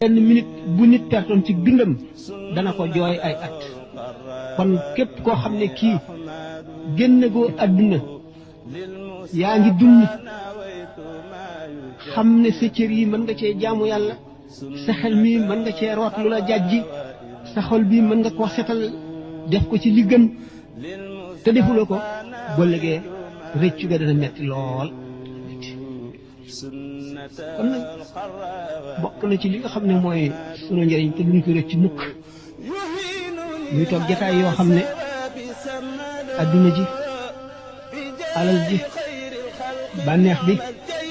benn minute bu nit pertoon ci dundam dana ko jooy ay at kon képp koo xam ne kii génn goo àdduna yaa ngi dund xam ne sa cër yi mën nga cee jaamu yàlla sa xel mi mën nga cee root lu la jàjji sa xol bi mën nga koo setal def ko ci li gën te defuloo ko boo légee rëccu ga dana metti lool kon nag bokk na ci li nga xam ne mooy sunu njëriñ te duñ ko rëcc mukk ñuy toog jataay yoo xam ne adduna ji alal ji bànneex bi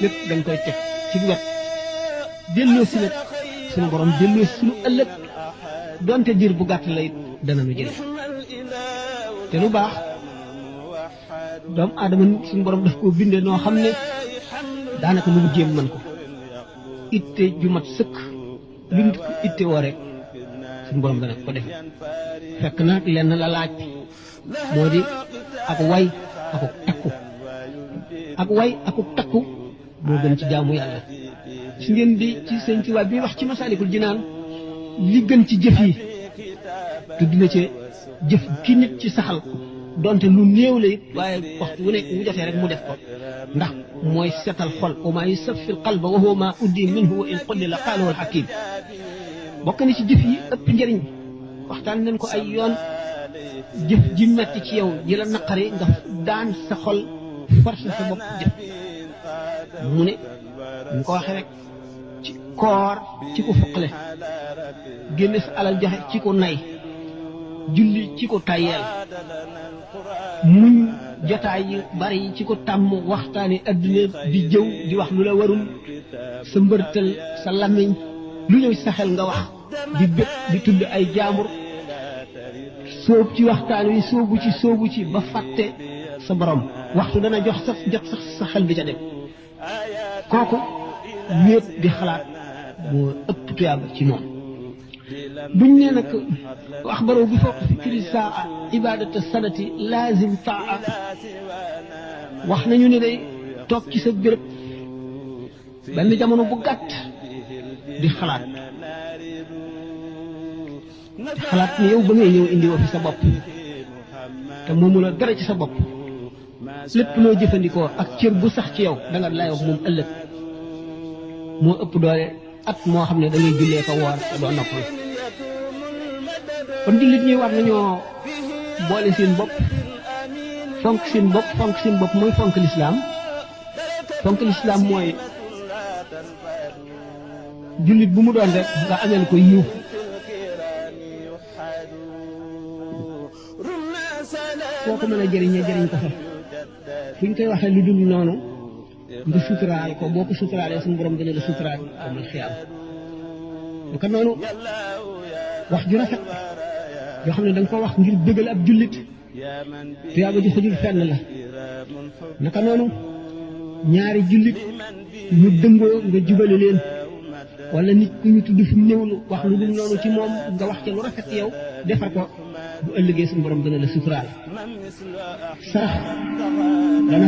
lépp dañ koy teg ci wet delloo si nag sunu borom delloo si sunu ëllëg donte diir bu gàtt la it dana nu jële te lu baax doomu aadama suñu borom daf koo bindee noo xam ne daanaka lu mu jéem mën ko itte ju mat sëkk lu nit ko itte woo rek suñu borom dana ko def fekk na lenn la laaj moo di ak way akuk takku ak way akuk takku moo gën ci jaamu yàlla su ngeen di ci sëñ Tuubaa bi wax ci Masaalikul Jinaan li gën ci jëf yi tudd na ci jëf ki nit ci saxal donte lu néew la it waaye waxtu wu nekk mu jotee rek mu def ko ndax mooy setal xol wa maa yusaffi l-qalba wa huwa maa uddi minhu wa in qullila qaalahu al-hakiim bokk na ci jëf yi ëpp njëriñ waxtaan nañ ko ay yoon jëf ji metti ci yow ji la naqari nga daan sa xol force sa bopp jëf mu ne ñu ko waxee rek ci koor ci ko fuqale génne sa alal joxe ci ko nay julli ci ko tayyeel muñ jotaay yi bari yi ci ko tàmm waxtaani adduna di jëw di wax lu la warul sa mbërtal sa lamiñ lu ñëw sa xel nga wax di bét di tudd ay jaambur soob ci waxtaan wi soobu ci ba fàtte sa borom waxtu dana jot sax sa xel bi ca dem kooku wéet di xalaat moo ëpp tuyaaba ci moom buñ nee nag wax baroo bi fooq fikri saa ibadata sanati laazim taa wax nañu ne day toog ci sa béréb benn jamono bu gàtt di xalaat ni yow ba ngay ñëw indi woo fi sa bopp te moomu la dara ci sa bopp lépp loo jëfandikoo ak cër bu sax ci yow da nga lay wax moom ëllëg moo ëpp doole at moo xam ne da ngay jullee ko woor te doo noppal kon jullit ñi war nañoo boole seen bopp fonk seen bopp mooy fonk lislaam mooy jullit bu mu doon rek nga ameel ko yiw foo ko mën a jëriñee jëriñ ko fa fu ñu koy waxee lu dul noonu nga suturaal ko boo ko suturaalee suñu borom dana la suturaal amul xiyaam naka noonu wax ju rafet yoo xam ne da nga ko wax ngir bëggal ab jullit tuyaaba ji xajul fenn la naka noonu ñaari jullit ñu dëngoo nga jubale leen wala nit ku ñu tudd fi mu néewlu wax lu dul noonu ci moom nga wax ca lu rafet yow defar ko bu ëllëgee suñu borom dana la suturaal sarax dana